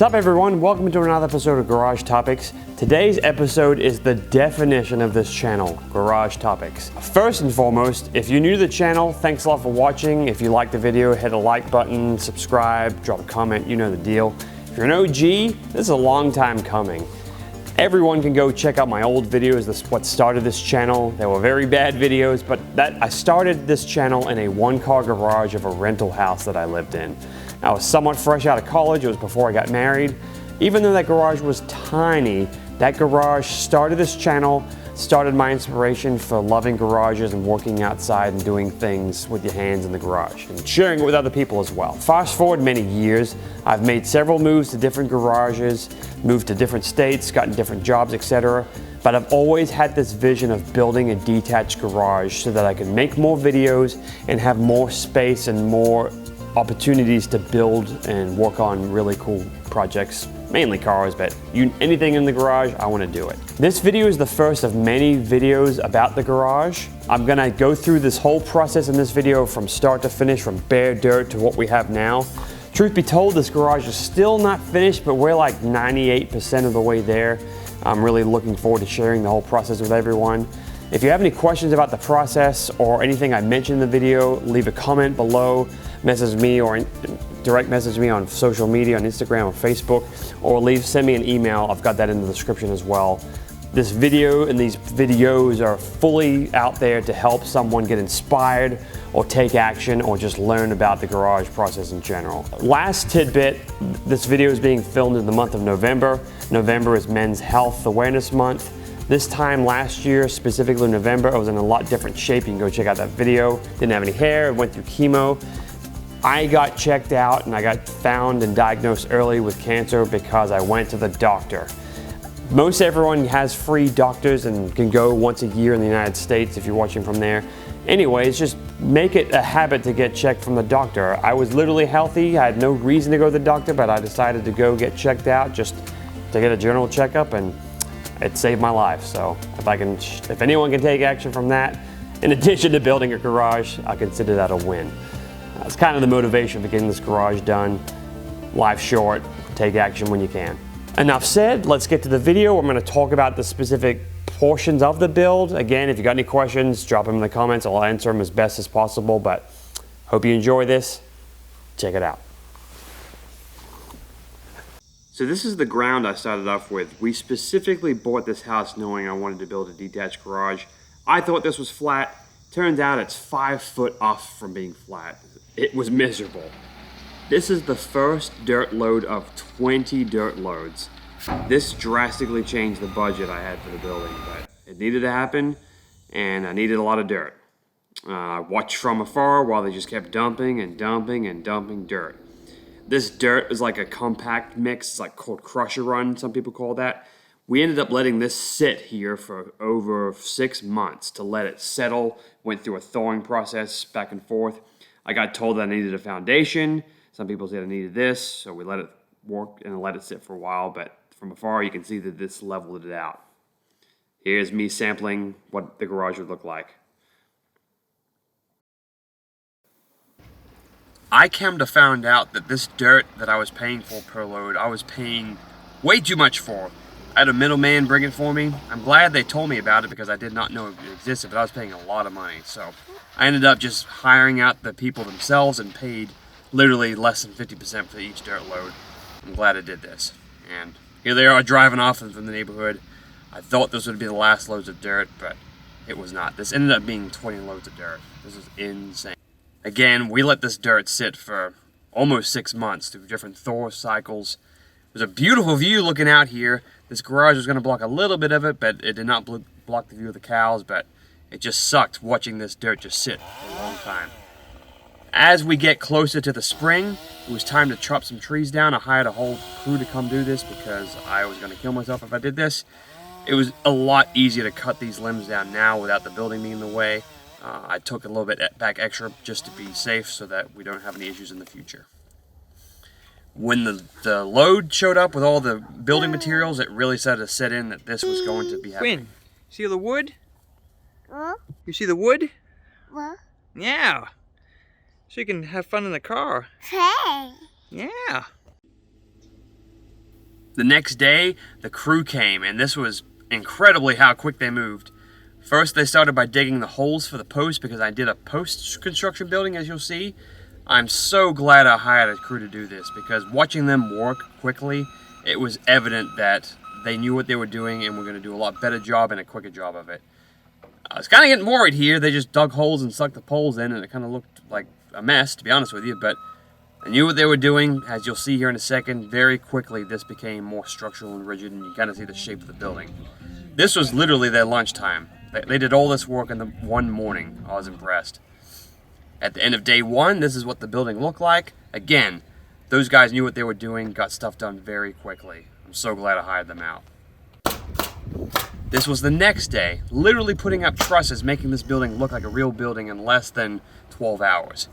Sup everyone, welcome to another episode of Garage Topics. Today's episode is the definition of this channel, Garage Topics. First and foremost, if you're new to the channel, thanks a lot for watching. If you like the video, hit a like button, subscribe, drop a comment, you know the deal. If you're an OG, this is a long time coming. Everyone can go check out my old videos. This is what started this channel. They were very bad videos, but I started this channel in a one-car garage of a rental house that I lived in. I was somewhat fresh out of college. It was before I got married. Even though that garage was tiny, that garage started this channel, started my inspiration for loving garages and working outside and doing things with your hands in the garage and sharing it with other people as well. Fast forward many years, I've made several moves to different garages, moved to different states, gotten different jobs, etc. But I've always had this vision of building a detached garage so that I can make more videos and have more space and more opportunities to build and work on really cool projects, mainly cars, but anything in the garage, I want to do it. This video is the first of many videos about the garage. I'm gonna go through this whole process in this video from start to finish, from bare dirt to what we have now. Truth be told, this garage is still not finished, but we're like 98% of the way there. I'm really looking forward to sharing the whole process with everyone. If you have any questions about the process or anything I mentioned in the video, leave a comment below, message me or direct message me on social media, on Instagram or Facebook, or send me an email. I've got that in the description as well. This video and these videos are fully out there to help someone get inspired or take action or just learn about the garage process in general. Last tidbit, this video is being filmed in the month of November. November is Men's Health Awareness Month. This time last year, specifically November, I was in a lot different shape. You can go check out that video. Didn't have any hair, went through chemo. I got checked out and I got found and diagnosed early with cancer because I went to the doctor. Most everyone has free doctors and can go once a year in the United States if you're watching from there. Anyways, just make it a habit to get checked from the doctor. I was literally healthy. I had no reason to go to the doctor, but I decided to go get checked out just to get a general checkup, and it saved my life. So if anyone can take action from that, in addition to building a garage, I consider that a win. That's kind of the motivation for getting this garage done. Life's short, take action when you can. Enough said, let's get to the video. I'm gonna talk about the specific portions of the build. Again, if you got any questions, drop them in the comments. I'll answer them as best as possible, but hope you enjoy this. Check it out. So this is the ground I started off with. We specifically bought this house knowing I wanted to build a detached garage. I thought this was flat. Turns out it's 5 foot off from being flat. It was miserable. This is the first dirt load of 20 dirt loads. This drastically changed the budget I had for the building, but it needed to happen, and I needed a lot of dirt. I watched from afar while they just kept dumping and dumping and dumping dirt. This dirt is like a compact mix. It's like called crusher run, some people call that. We ended up letting this sit here for over 6 months to let it settle. Went through a thawing process back and forth. I got told that I needed a foundation. Some people said I needed this, so we let it work and let it sit for a while, but from afar you can see that this leveled it out. Here's me sampling what the garage would look like. I came to find out that this dirt that I was paying for per load, I was paying way too much for. I had a middleman bring it for me. I'm glad they told me about it because I did not know it existed, but I was paying a lot of money. So I ended up just hiring out the people themselves and paid literally less than 50% for each dirt load. I'm glad I did this. And here they are driving off from the neighborhood. I thought this would be the last loads of dirt, but it was not. This ended up being 20 loads of dirt. This is insane. Again, we let this dirt sit for almost 6 months through different thaw cycles. There's a beautiful view looking out here. This garage was going to block a little bit of it, but it did not block the view of the cows, but it just sucked watching this dirt just sit for a long time. As we get closer to the spring, it was time to chop some trees down. I hired a whole crew to come do this because I was going to kill myself if I did this. It was a lot easier to cut these limbs down now without the building being in the way. I took a little bit back extra just to be safe so that we don't have any issues in the future. When the load showed up with all the building materials, it really started to set in that this was going to be happening. Quinn, see the wood? You see the wood? Yeah. So you can have fun in the car. Hey. Yeah. The next day, the crew came, and this was incredibly how quick they moved. First, they started by digging the holes for the post because I did a post-construction building, as you'll see. I'm so glad I hired a crew to do this because watching them work quickly, it was evident that they knew what they were doing and were going to do a lot better job and a quicker job of it. I was kind of getting worried here. They just dug holes and sucked the poles in, and it kind of looked like a mess, to be honest with you, but they knew what they were doing. As you'll see here in a second, very quickly this became more structural and rigid, and you kind of see the shape of the building. This was literally their lunchtime. They did all this work in the one morning. I was impressed. At the end of day one, this is what the building looked like. Again, those guys knew what they were doing, got stuff done very quickly. I'm so glad I hired them out. This was the next day, literally putting up trusses, making this building look like a real building in less than 12 hours.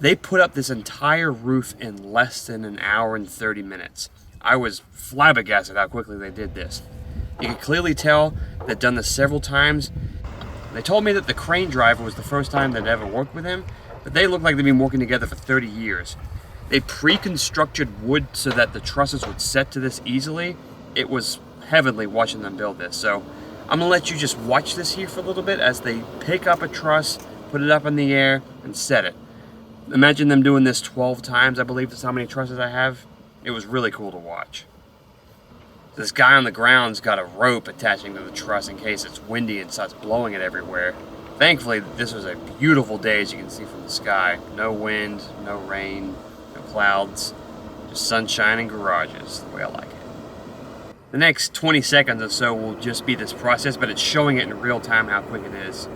They put up this entire roof in less than an hour and 30 minutes. I was flabbergasted how quickly they did this. You can clearly tell they'd done this several times. They told me that the crane driver was the first time they'd ever worked with him, but they looked like they'd been working together for 30 years. They pre-constructed wood so that the trusses would set to this easily. It was heavenly watching them build this. So I'm gonna let you just watch this here for a little bit as they pick up a truss, put it up in the air, and set it. Imagine them doing this 12 times, I believe that's how many trusses I have. It was really cool to watch. This guy on the ground's got a rope attaching to the truss in case it's windy and starts blowing it everywhere. Thankfully, this was a beautiful day, as you can see from the sky. No wind, no rain, no clouds, just sunshine and garages, the way I like it. The next 20 seconds or so will just be this process, but it's showing it in real time how quick it is.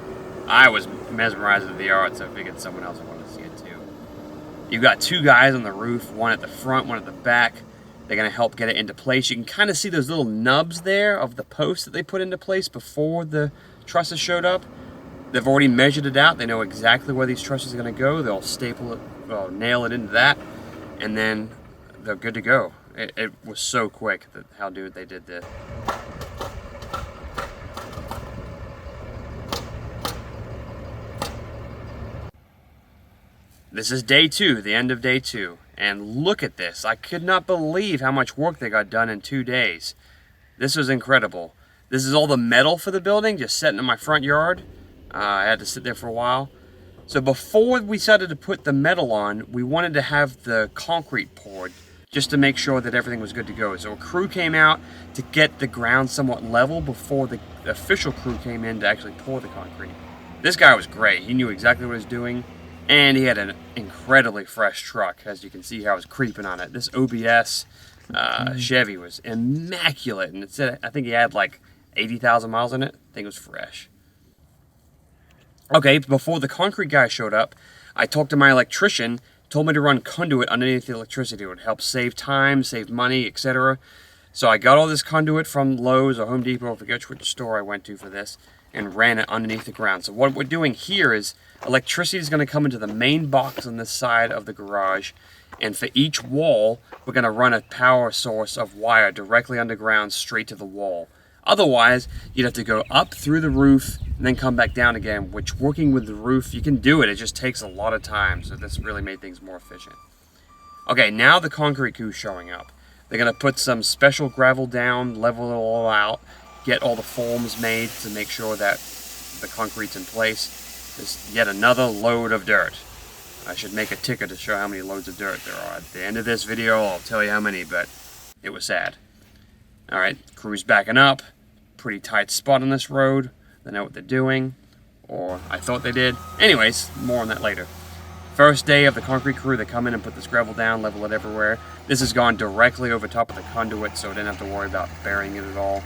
I was mesmerized with the art, so I figured someone else would want to see it too. You've got two guys on the roof, one at the front, one at the back. They're going to help get it into place. You can kind of see those little nubs there of the posts that they put into place before the trusses showed up. They've already measured it out. They know exactly where these trusses are going to go. They'll staple it, well, nail it into that, and then they're good to go. It was so quick that how they did this. This is day two, the end of day two. And look at this. I could not believe how much work they got done in 2 days. This was incredible. This is all the metal for the building, just sitting in my front yard. I had to sit there for a while. So before we started to put the metal on, we wanted to have the concrete poured just to make sure that everything was good to go. So a crew came out to get the ground somewhat level before the official crew came in to actually pour the concrete. This guy was great. He knew exactly what he was doing. And he had an incredibly fresh truck, as you can see how I was creeping on it. This OBS Chevy was immaculate, and it said, I think he had like 80,000 miles in it. I think it was fresh. Okay, before the concrete guy showed up, I talked to my electrician, told me to run conduit underneath the electricity. It would help save time, save money, etc. So I got all this conduit from Lowe's or Home Depot, I forget which store I went to for this, and ran it underneath the ground. So what we're doing here is electricity is going to come into the main box on this side of the garage, and for each wall we're going to run a power source of wire directly underground straight to the wall. Otherwise you'd have to go up through the roof and then come back down again, which working with the roof, you can do it, it just takes a lot of time, so this really made things more efficient. Okay, now the concrete crew's showing up. They're going to put some special gravel down, level it all out, get all the forms made to make sure that the concrete's in place. There's yet another load of dirt. I should make a ticker to show how many loads of dirt there are. At the end of this video, I'll tell you how many, but it was sad. Alright, crew's backing up. Pretty tight spot on this road. They know what they're doing, or I thought they did. Anyways, more on that later. First day of the concrete crew, they come in and put this gravel down, level it everywhere. This has gone directly over top of the conduit, so I didn't have to worry about burying it at all.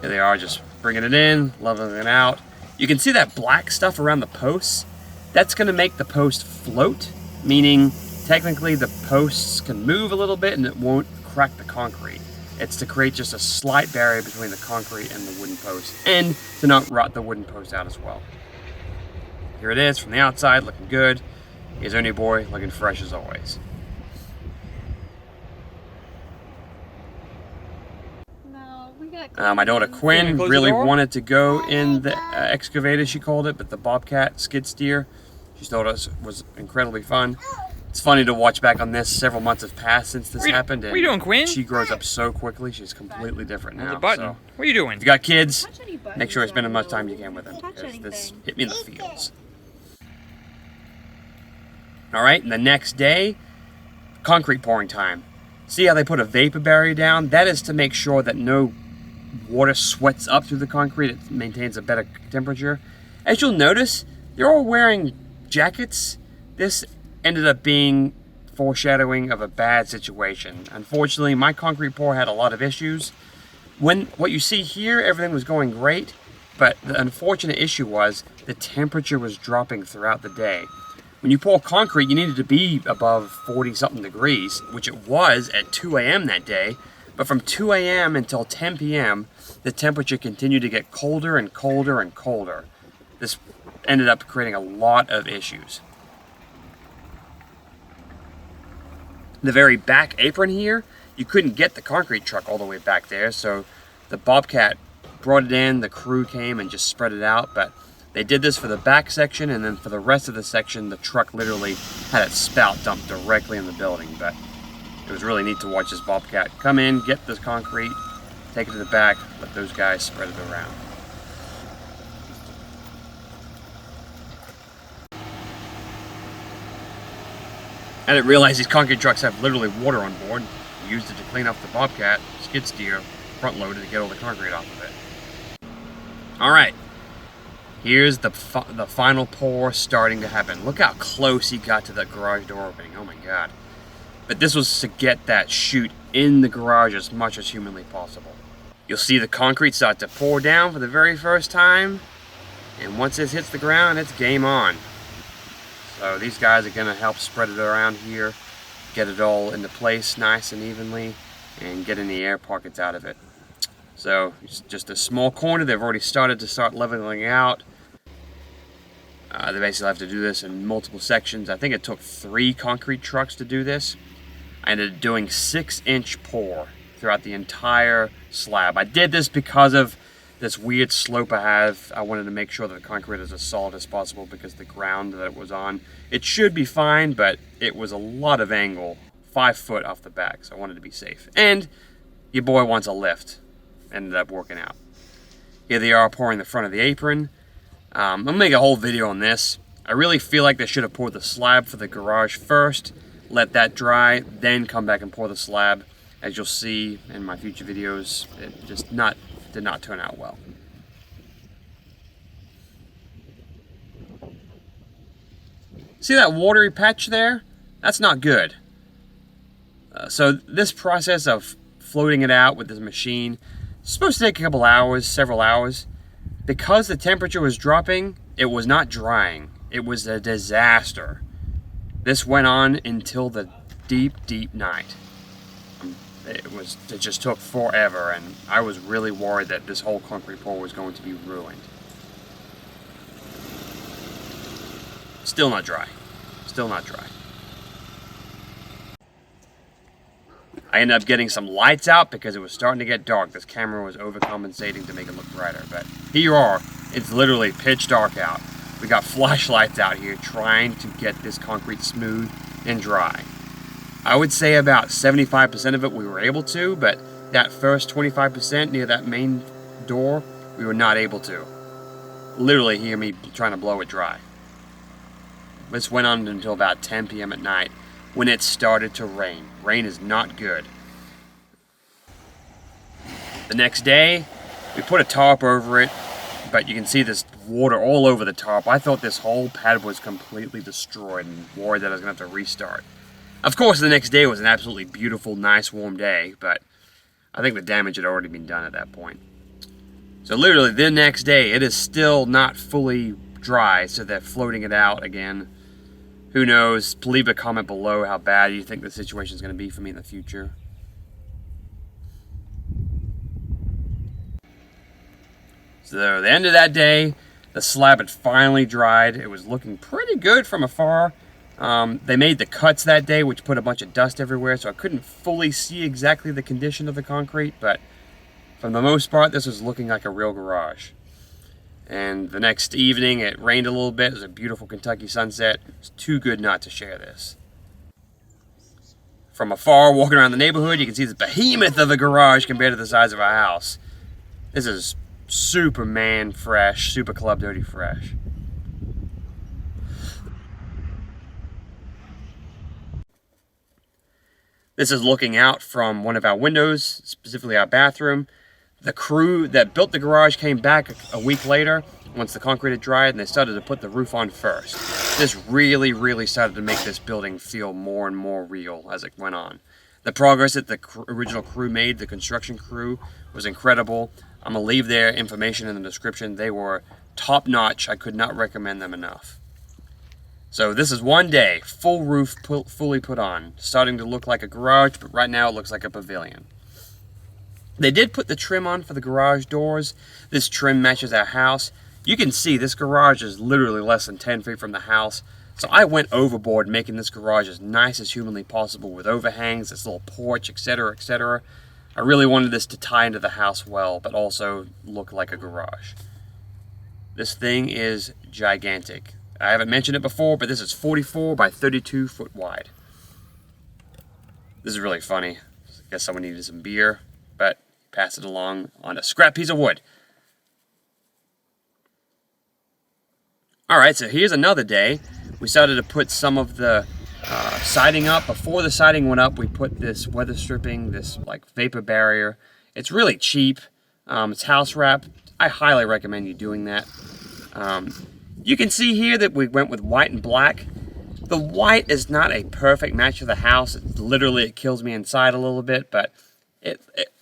Here they are, just bringing it in, leveling it out. You can see that black stuff around the posts. That's going to make the post float, meaning technically the posts can move a little bit and it won't crack the concrete. It's to create just a slight barrier between the concrete and the wooden post, and to not rot the wooden post out as well. Here it is from the outside, looking good. Here's Ernie Boy, looking fresh as always. My daughter Quinn really wanted to go in the excavator, she called it, but the Bobcat skid steer, she told us was incredibly fun. It's funny to watch back on this. Several months have passed since this happened. What are you doing, Quinn? She grows up so quickly. She's completely different now. The button. So, what are you doing? if you got kids, make sure you spend as much time you can with them. Because this hit me in the feels. Alright, and the next day, concrete pouring time. See how they put a vapor barrier down? That is to make sure that no water sweats up through the concrete. It maintains a better temperature. As you'll notice, they're all wearing jackets. This ended up being foreshadowing of a bad situation. Unfortunately, my concrete pour had a lot of issues. What you see here, everything was going great, but the unfortunate issue was the temperature was dropping throughout the day. When you pour concrete, you needed to be above 40-something degrees, which it was at 2 a.m. that day, but from 2 a.m. until 10 p.m., the temperature continued to get colder and colder and colder. This ended up creating a lot of issues. The very back apron here, you couldn't get the concrete truck all the way back there, so the Bobcat brought it in, the crew came and just spread it out, but they did this for the back section, and then for the rest of the section, the truck literally had its spout dumped directly in the building. But it was really neat to watch this Bobcat come in, get this concrete, take it to the back, let those guys spread it around. I didn't realize these concrete trucks have literally water on board. We used it to clean off the Bobcat skid steer, front loaded to get all the concrete off of it. Alright, here's the final pour starting to happen. Look how close he got to that garage door opening, oh my god. But this was to get that chute in the garage as much as humanly possible. You'll see the concrete start to pour down for the very first time, and once it hits the ground, it's game on. So these guys are going to help spread it around here, get it all into place nice and evenly, and get any air pockets out of it. So it's just a small corner. They've already started to leveling out. They basically have to do this in multiple sections. I think it took 3 concrete trucks to do this. I ended up doing 6-inch pour throughout the entire slab. I did this because of this weird slope I have. I wanted to make sure that the concrete is as solid as possible because the ground that it was on, it should be fine, but it was a lot of angle, 5 foot off the back, so I wanted to be safe. And your boy wants a lift. Ended up working out. Here they are pouring the front of the apron. I'm gonna make a whole video on this. I really feel like they should have poured the slab for the garage first, let that dry, then come back and pour the slab. As you'll see in my future videos, it just did not turn out well. See that watery patch there? That's not good. So this process of floating it out with this machine is supposed to take a couple hours, several hours. Because the temperature was dropping, it was not drying. It was a disaster. This went on until the deep, deep night. It just took forever, and I was really worried that this whole concrete pour was going to be ruined. Still not dry. Still not dry. I ended up getting some lights out because it was starting to get dark. This camera was overcompensating to make it look brighter, but here you are. It's literally pitch dark out. We got flashlights out here trying to get this concrete smooth and dry. I would say about 75% of it we were able to, but that first 25% near that main door, we were not able to. Literally hear me trying to blow it dry. This went on until about 10 p.m. at night when it started to rain. Rain is not good. The next day, we put a tarp over it, but you can see this water all over the tarp. I thought this whole pad was completely destroyed and worried that I was going to have to restart. Of course, the next day was an absolutely beautiful, nice, warm day, but I think the damage had already been done at that point. So literally, the next day, it is still not fully dry, so they're floating it out again. Who knows? Leave a comment below how bad you think the situation is going to be for me in the future. So the end of that day, the slab had finally dried. It was looking pretty good from afar. They made the cuts that day, which put a bunch of dust everywhere, so I couldn't fully see exactly the condition of the concrete, but for the most part, this was looking like a real garage. And the next evening, it rained a little bit. It was a beautiful Kentucky sunset. It's too good not to share this. From afar, walking around the neighborhood, you can see this behemoth of a garage compared to the size of our house. This is Superman fresh, Super Club Dirty fresh. This is looking out from one of our windows, specifically our bathroom. The crew that built the garage came back a week later, once the concrete had dried, and they started to put the roof on first. This really started to make this building feel more and more real as it went on. The progress that the original crew made, the construction crew, was incredible. I'm going to leave their information in the description. They were top notch. I could not recommend them enough. So this is one day, full roof fully put on, starting to look like a garage, but right now it looks like a pavilion. They did put the trim on for the garage doors. This trim matches our house. You can see this garage is literally less than 10 feet from the house. So I went overboard making this garage as nice as humanly possible with overhangs, this little porch, etc., etc. I really wanted this to tie into the house well, but also look like a garage. This thing is gigantic. I haven't mentioned it before, but this is 44 by 32 foot wide. This is really funny. I guess someone needed some beer, but pass it along on a scrap piece of wood. Alright, so here's another day. We started to put some of the siding up. Before the siding went up, we put this weather stripping, this like vapor barrier. It's really cheap. It's house wrap. I highly recommend you doing that. You can see here that we went with white and black. The white is not a perfect match for the house. It kills me inside a little bit, but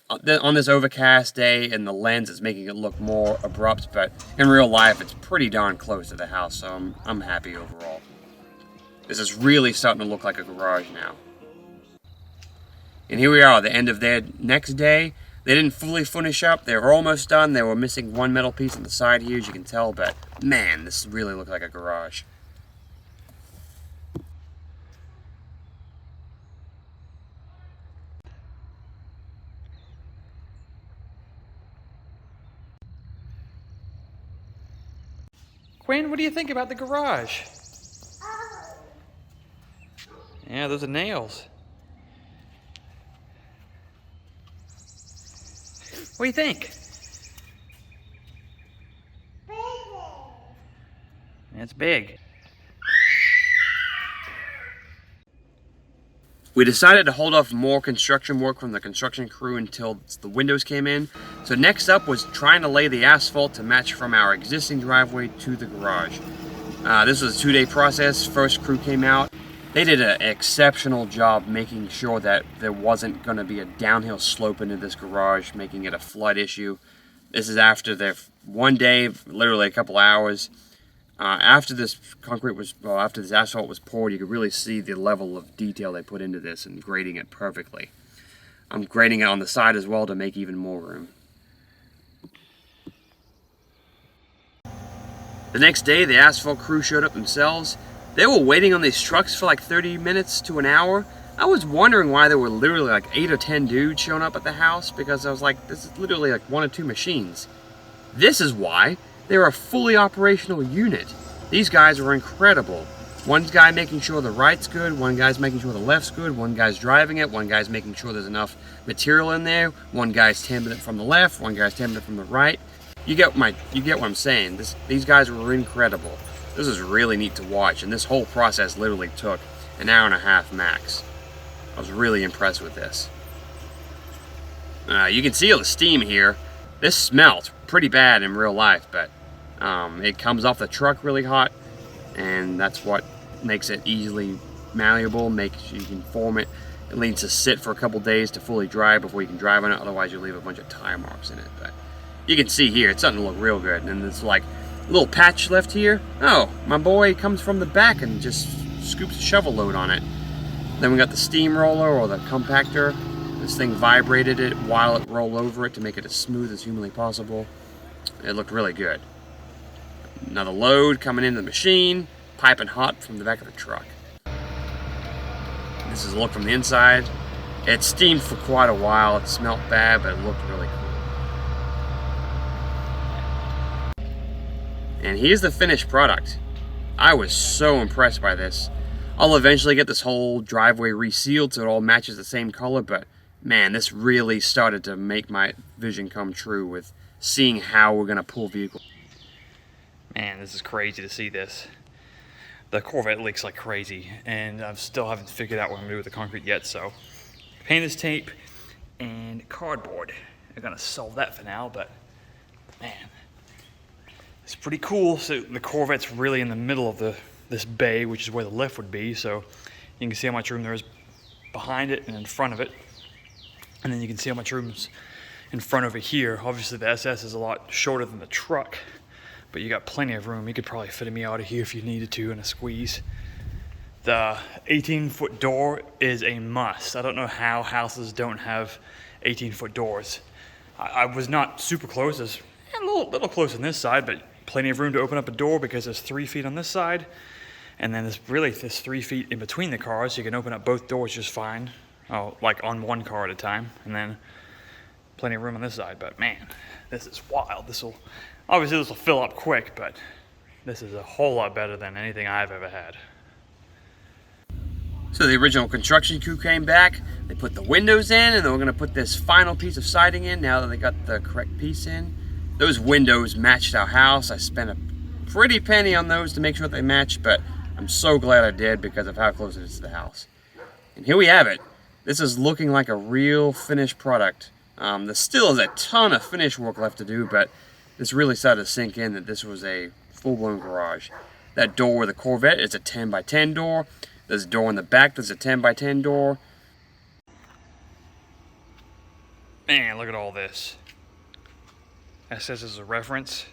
on this overcast day and the lens is making it look more abrupt, but in real life it's pretty darn close to the house, so I'm happy overall. This is really starting to look like a garage now. And here we are, the end of their next day. They didn't fully finish up. They were almost done. They were missing one metal piece on the side here, as you can tell, but man, this really looked like a garage. Quinn, what do you think about the garage? Yeah, those are nails. What do you think? It's big. We decided to hold off more construction work from the construction crew until the windows came in. So next up was trying to lay the asphalt to match from our existing driveway to the garage. This was a 2-day process. First crew came out. They did an exceptional job making sure that there wasn't going to be a downhill slope into this garage, making it a flood issue. This is after their one day, literally a couple hours. After this asphalt was poured, you could really see the level of detail they put into this and grading it perfectly. I'm grading it on the side as well to make even more room. The next day, the asphalt crew showed up themselves. They were waiting on these trucks for like 30 minutes to an hour. I was wondering why there were literally like 8 or 10 dudes showing up at the house, because I was like, this is literally like 1 or 2 machines. This is why. They're a fully operational unit. These guys were incredible. One guy making sure the right's good, one guy's making sure the left's good, one guy's driving it, one guy's making sure there's enough material in there, one guy's tamping it from the left, one guy's tamping it from the right. You get what I'm saying. These guys were incredible. This is really neat to watch, and this whole process literally took an hour and a half max. I was really impressed with this. You can see all the steam here. This smelled pretty bad in real life, but it comes off the truck really hot, and that's what makes it easily malleable, makes you can form it. It needs to sit for a couple days to fully dry before you can drive on it, otherwise you leave a bunch of tire marks in it. But you can see here, it's starting to look real good, and it's like a little patch left here. Oh, my boy comes from the back and just scoops a shovel load on it. Then we got the steamroller or the compactor. This thing vibrated it while it rolled over it to make it as smooth as humanly possible. It looked really good. Another load coming into the machine, piping hot from the back of the truck. This is a look from the inside. It steamed for quite a while. It smelled bad, but it looked really cool. And here's the finished product. I was so impressed by this. I'll eventually get this whole driveway resealed so it all matches the same color, but man, this really started to make my vision come true with seeing how we're gonna pull vehicles. Man, this is crazy to see this. The Corvette leaks like crazy, and I still haven't figured out what I'm gonna do with the concrete yet, so painter's tape and cardboard are gonna solve that for now, but man, it's pretty cool. So the Corvette's really in the middle of this bay, which is where the lift would be, so you can see how much room there is behind it and in front of it. And then you can see how much room's in front over here. Obviously the SS is a lot shorter than the truck, but you got plenty of room. You could probably fit me out of here if you needed to in a squeeze. The 18-foot door is a must. I don't know how houses don't have 18-foot doors. I was not super close, as a little close on this side, but plenty of room to open up a door because there's 3 feet on this side, and then there's 3 feet in between the cars, so you can open up both doors just fine, like on one car at a time, and then plenty of room on this side. But man, this is wild. Obviously this will fill up quick, but this is a whole lot better than anything I've ever had. So the original construction crew came back, they put the windows in, and then we're gonna put this final piece of siding in now that they got the correct piece in. Those windows matched our house. I spent a pretty penny on those to make sure they matched, but I'm so glad I did because of how close it is to the house. And here we have it. This is looking like a real finished product. There still is a ton of finish work left to do, but this really started to sink in that this was a full-blown garage. That door with the Corvette is a 10 by 10 door. There's a door in the back that's a 10 by 10 door. Man, look at all this. SS is a reference.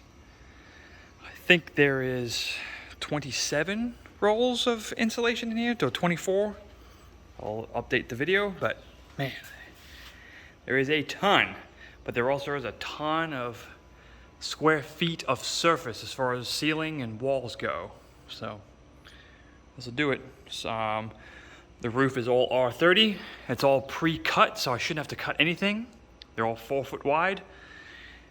I think there is 27 rolls of insulation in here, to 24. I'll update the video, but man, there is a ton. But there also is a ton of square feet of surface as far as ceiling and walls go. So this will do it. The roof is all R30. It's all pre-cut, so I shouldn't have to cut anything. They're all 4 foot wide.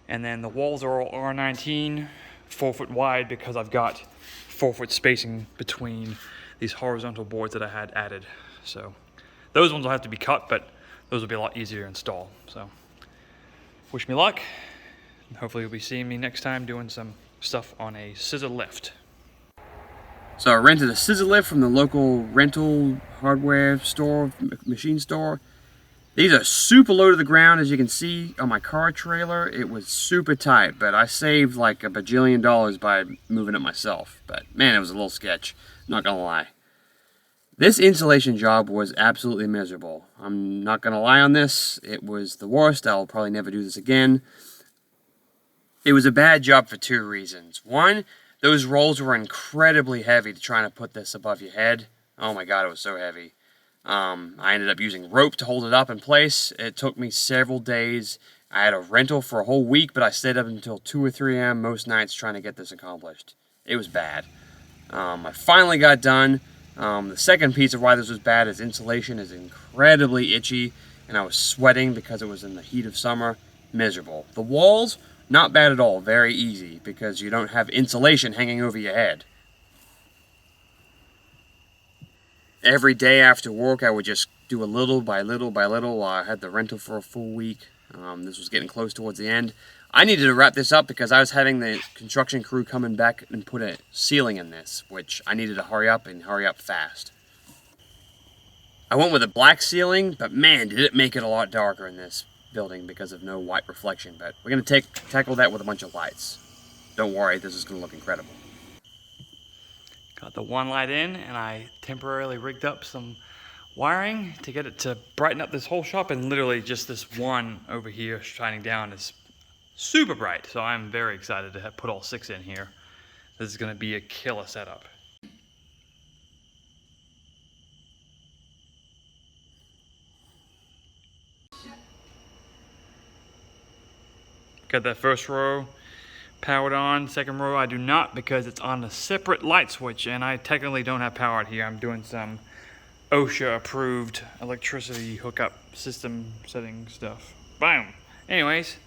And then the walls are all R19, 4 foot wide, because I've got 4 foot spacing between these horizontal boards that I had added. So those ones will have to be cut, but those will be a lot easier to install. So wish me luck. And hopefully you'll be seeing me next time doing some stuff on a scissor lift. So I rented a scissor lift from the local rental hardware store, machine store. These are super low to the ground, as you can see on my car trailer. It was super tight, but I saved like a bajillion dollars by moving it myself. But man, it was a little sketch, not gonna lie. This insulation job was absolutely miserable. I'm not gonna lie on this. It was the worst. I'll probably never do this again. It was a bad job for 2 reasons. One, those rolls were incredibly heavy to try to put this above your head. Oh my God, it was so heavy. I ended up using rope to hold it up in place. It took me several days. I had a rental for a whole week, but I stayed up until 2 or 3 a.m. most nights trying to get this accomplished. It was bad. I finally got done. The second piece of why this was bad is insulation is incredibly itchy, and I was sweating because it was in the heat of summer. Miserable. The walls, not bad at all. Very easy because you don't have insulation hanging over your head. Every day after work, I would just do a little by little by little. I had the rental for a full week. This was getting close towards the end. I needed to wrap this up because I was having the construction crew coming back and put a ceiling in this, which I needed to hurry up fast. I went with a black ceiling, but man, did it make it a lot darker in this building because of no white reflection. But we're going to tackle that with a bunch of lights. Don't worry, this is going to look incredible. Got the one light in, and I temporarily rigged up some wiring to get it to brighten up this whole shop, and literally just this one over here shining down is super bright. So I'm very excited to put all 6 in here. This is going to be a killer setup. Got that first row powered on. Second row I do not because it's on a separate light switch, and I technically don't have power out here. I'm doing some OSHA approved electricity hookup system setting stuff. Boom. Anyways,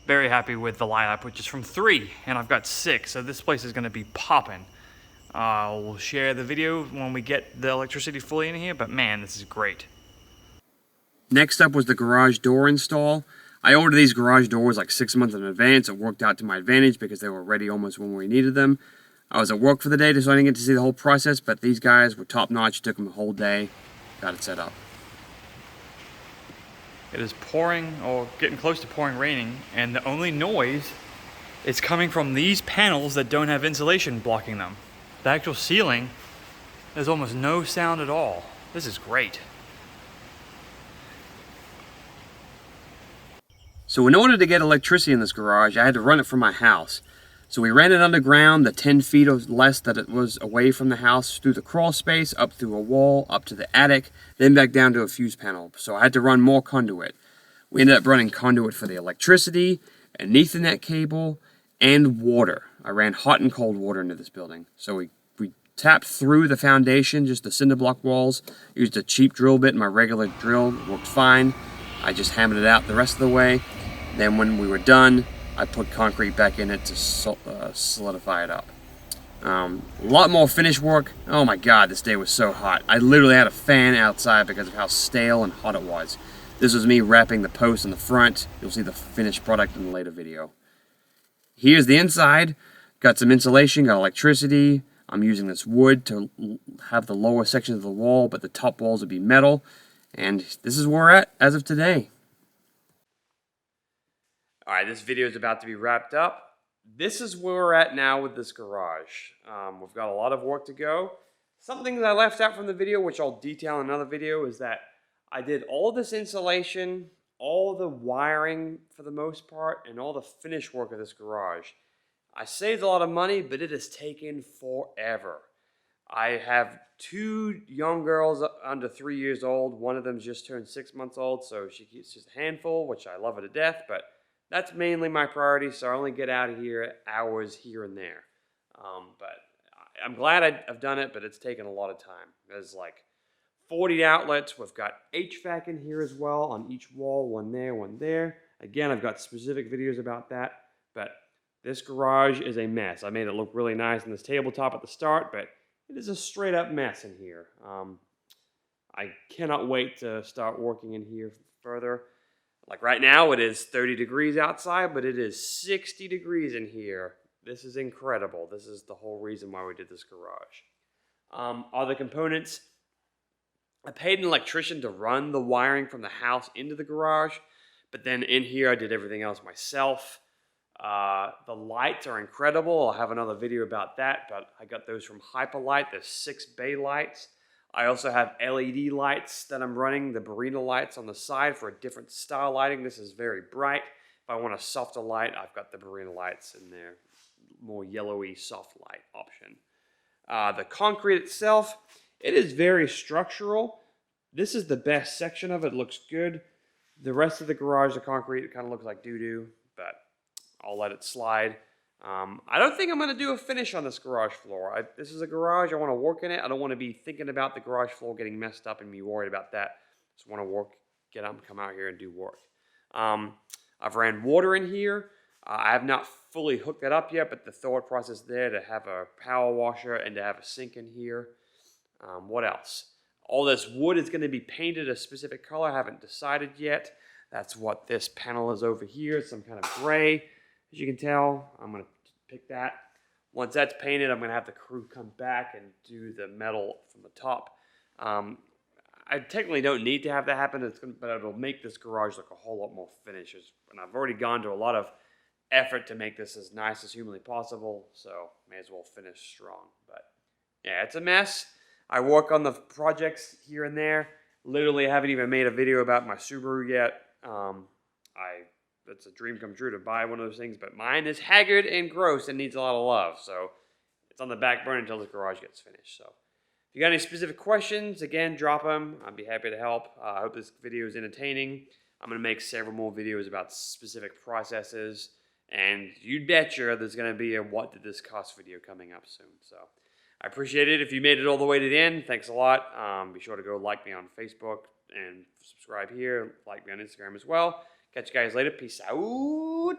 very happy with the light I put just from 3, and I've got 6, so this place is going to be popping. I'll share the video when we get the electricity fully in here, but man, this is great. Next up was the garage door install. I ordered these garage doors like 6 months in advance. It worked out to my advantage because they were ready almost when we needed them. I was at work for the day, so I didn't get to see the whole process, but these guys were top-notch. Took them a whole day. Got it set up. It is pouring, or getting close to pouring raining, and the only noise is coming from these panels that don't have insulation blocking them. The actual ceiling, there's almost no sound at all. This is great. So in order to get electricity in this garage, I had to run it from my house. So we ran it underground, the 10 feet or less that it was away from the house, through the crawl space, up through a wall, up to the attic, then back down to a fuse panel. So I had to run more conduit. We ended up running conduit for the electricity, an Ethernet cable, and water. I ran hot and cold water into this building. So we tapped through the foundation, just the cinder block walls, used a cheap drill bit, my regular drill worked fine. I just hammered it out the rest of the way. Then when we were done, I put concrete back in it to solidify it up. A lot more finish work. Oh my god, this day was so hot. I literally had a fan outside because of how stale and hot it was. This was me wrapping the post in the front. You'll see the finished product in the later video. Here's the inside. Got some insulation, got electricity. I'm using this wood to have the lower sections of the wall, but the top walls would be metal. And this is where we're at as of today. Alright, this video is about to be wrapped up. This is where we're at now with this garage. We've got a lot of work to go. Something that I left out from the video, which I'll detail in another video, is that I did all this insulation, all the wiring for the most part, and all the finish work of this garage. I saved a lot of money, but it has taken forever. I have 2 young girls under 3 years old. One of them just turned 6 months old, so she's just a handful, which I love her to death, but that's mainly my priority, so I only get out of here hours here and there. But I'm glad I've done it, but it's taken a lot of time. There's like 40 outlets. We've got HVAC in here as well on each wall, one there, one there. Again, I've got specific videos about that, but this garage is a mess. I made it look really nice in this tabletop at the start, but it is a straight up mess in here. I cannot wait to start working in here further. Like right now, it is 30 degrees outside, but it is 60 degrees in here. This is incredible. This is the whole reason why we did this garage. Other components. I paid an electrician to run the wiring from the house into the garage, but then in here I did everything else myself. The lights are incredible. I'll have another video about that, but I got those from Hyperlight. There's 6 bay lights. I also have LED lights that I'm running, the Barina lights on the side for a different style lighting. This is very bright. If I want a softer light, I've got the Barina lights in there, more yellowy soft light option. The concrete itself, it is very structural. This is the best section of it. It looks good. The rest of the garage, the concrete, it kind of looks like doo-doo, but I'll let it slide. I don't think I'm going to do a finish on this garage floor. This is a garage. I want to work in it. I don't want to be thinking about the garage floor getting messed up and be worried about that. Just want to get up and come out here and do work. I've ran water in here. I have not fully hooked that up yet, but the thought process there to have a power washer and to have a sink in here. What else? All this wood is going to be painted a specific color. I haven't decided yet. That's what this panel is over here. It's some kind of gray. As you can tell, I'm going to pick that. Once that's painted, I'm going to have the crew come back and do the metal from the top. I technically don't need to have that happen, but it'll make this garage look a whole lot more finished. And I've already gone to a lot of effort to make this as nice as humanly possible, so may as well finish strong. But yeah, it's a mess. I work on the projects here and there. Literally, I haven't even made a video about my Subaru yet. It's a dream come true to buy one of those things, but mine is haggard and gross and needs a lot of love, so it's on the back burner until the garage gets finished. So if you got any specific questions, again, drop them. I'd be happy to help. I hope this video is entertaining. I'm going to make several more videos about specific processes, and you'd betcha there's going to be a what did this cost video coming up soon. So I appreciate it. If you made it all the way to the end, thanks a lot. Be sure to go like me on Facebook and subscribe here. Like me on Instagram as well. Catch you guys later. Peace out.